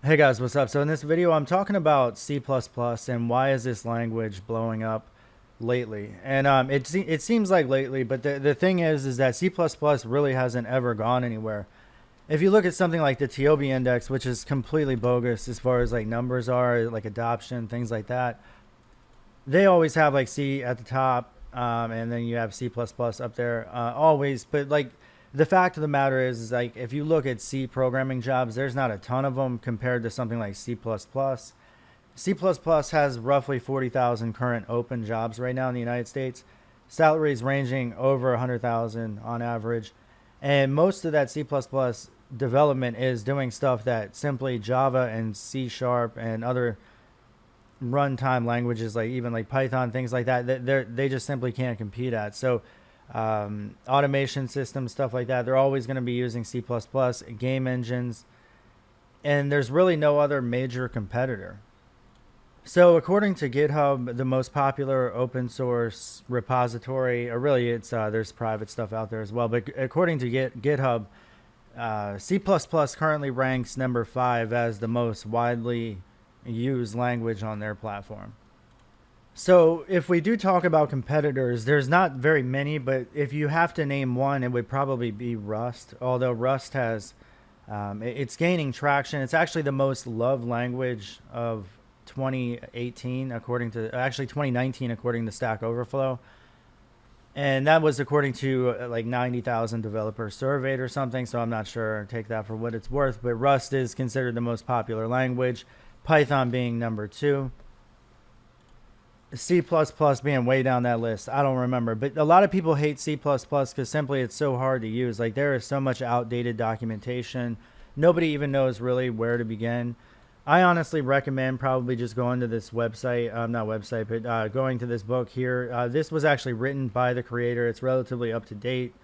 Hey guys, what's up? So in this video, I'm talking about C++ and why is this language blowing up lately? And it seems like lately, but the thing is that C++ really hasn't ever gone anywhere. If you look at something like the TOB index, which is completely bogus as far as like numbers are, like adoption, things like that, they always have like C at the top, and then you have C++ up there, always. But like the fact of the matter is like if you look at C programming jobs, there's not a ton of them compared to something like C++. C++ has roughly 40,000 current open jobs right now in the United States. Salaries ranging over 100,000 on average, and most of that C++ development is doing stuff that simply Java and C Sharp and other runtime languages like even like Python, things like that, they just simply can't compete at. So automation systems, stuff like that, they're always going to be using C++, game engines, and there's really no other major competitor. So according to GitHub, the most popular open source repository, or really it's there's private stuff out there as well, but according to GitHub, C++ currently ranks number 5 as the most widely used language on their platform. So if we do talk about competitors, there's not very many, but if you have to name one, it would probably be Rust. Although Rust has, it's gaining traction. It's actually the most loved language of 2018, actually 2019, according to Stack Overflow. And that was according to like 90,000 developers surveyed or something. So I'm not sure, take that for what it's worth, but Rust is considered the most popular language. Python being number 2. C++ being way down that list. I don't remember. But a lot of people hate C++ because simply it's so hard to use. Like there is so much outdated documentation. Nobody even knows really where to begin. I honestly recommend probably just going to this website, not website, but going to this book here. This was actually written by the creator. It's relatively up to date.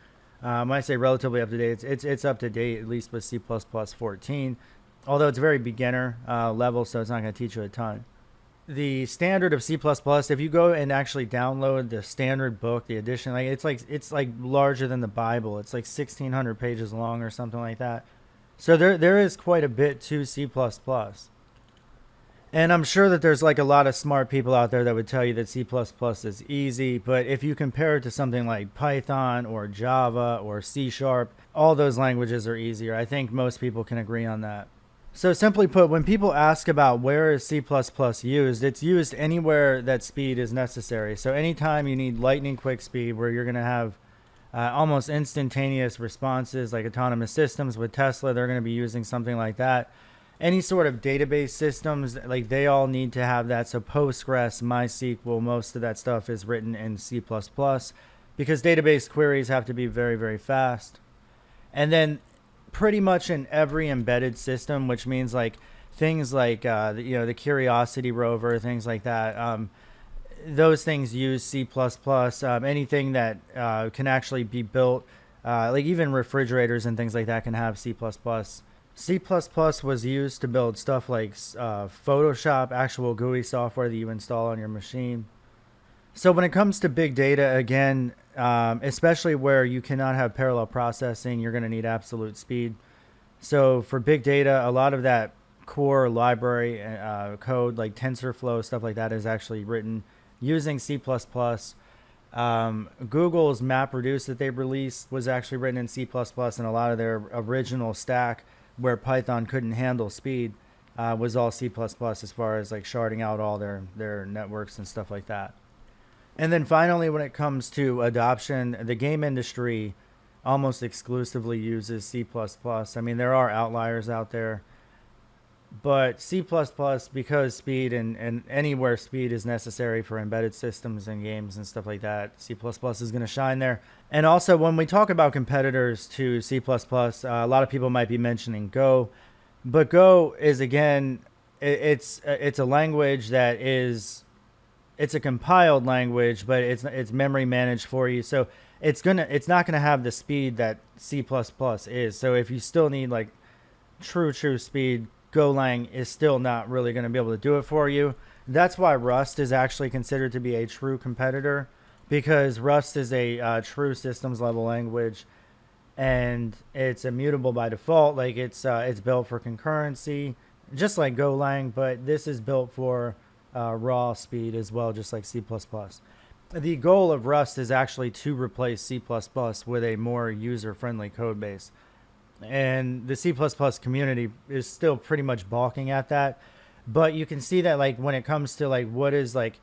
When I say relatively up to date, it's up to date, at least with C++ 14. Although it's very beginner level, so it's not going to teach you a ton. The standard of C++, if you go and actually download the standard book, the edition, like it's like larger than the Bible. It's like 1,600 pages long or something like that. So there is quite a bit to C++. And I'm sure that there's like a lot of smart people out there that would tell you that C++ is easy, but if you compare it to something like Python or Java or C Sharp, all those languages are easier. I think most people can agree on that. So simply put, when people ask about where is C++ used, it's used anywhere that speed is necessary. So anytime you need lightning quick speed where you're going to have almost instantaneous responses like autonomous systems with Tesla, they're going to be using something like that. Any sort of database systems, like they all need to have that. So Postgres, MySQL, most of that stuff is written in C++ because database queries have to be very, very fast. And then pretty much in every embedded system, which means like things like the Curiosity rover, things like that. Those things use C++. Anything that can actually be built, like even refrigerators and things like that, can have C++. C++ was used to build stuff like Photoshop, actual GUI software that you install on your machine. So when it comes to big data, again, especially where you cannot have parallel processing, you're going to need absolute speed. So for big data, a lot of that core library code like TensorFlow, stuff like that, is actually written using C++. Google's MapReduce that they released was actually written in C++, and a lot of their original stack where Python couldn't handle speed was all C++ as far as like sharding out all their networks and stuff like that. And then finally, when it comes to adoption, the game industry almost exclusively uses C++. I mean, there are outliers out there, but C++, because speed and anywhere speed is necessary for embedded systems and games and stuff like that, C++ is going to shine there. And also, when we talk about competitors to C++, a lot of people might be mentioning Go, but Go is, again, it's a language that is, it's a compiled language, but it's memory managed for you. So it's not gonna have the speed that C++ is. So if you still need like true speed, Golang is still not really going to be able to do it for you. That's why Rust is actually considered to be a true competitor, because Rust is a true systems level language, and it's immutable by default. Like it's built for concurrency. just like Golang, but this is built for raw speed as well, just like C++. The goal of Rust is actually to replace C++ with a more user-friendly code base. And the C++ community is still pretty much balking at that. But you can see that like when it comes to like what is like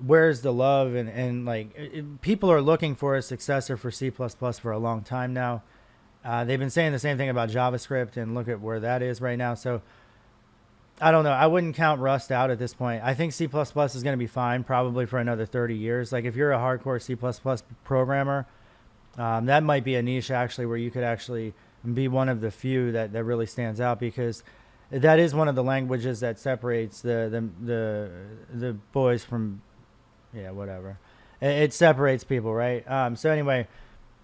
where's the love and like people are looking for a successor for C++ for a long time now. They've been saying the same thing about JavaScript, and look at where that is right now. So I don't know. I wouldn't count Rust out at this point. I think C++ is going to be fine probably for another 30 years. Like if you're a hardcore C++ programmer, that might be a niche actually where you could actually be one of the few that really stands out, because that is one of the languages that separates the boys from, yeah, whatever. It separates people, right? So anyway,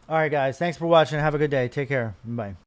all right, guys. Thanks for watching. Have a good day. Take care. Bye.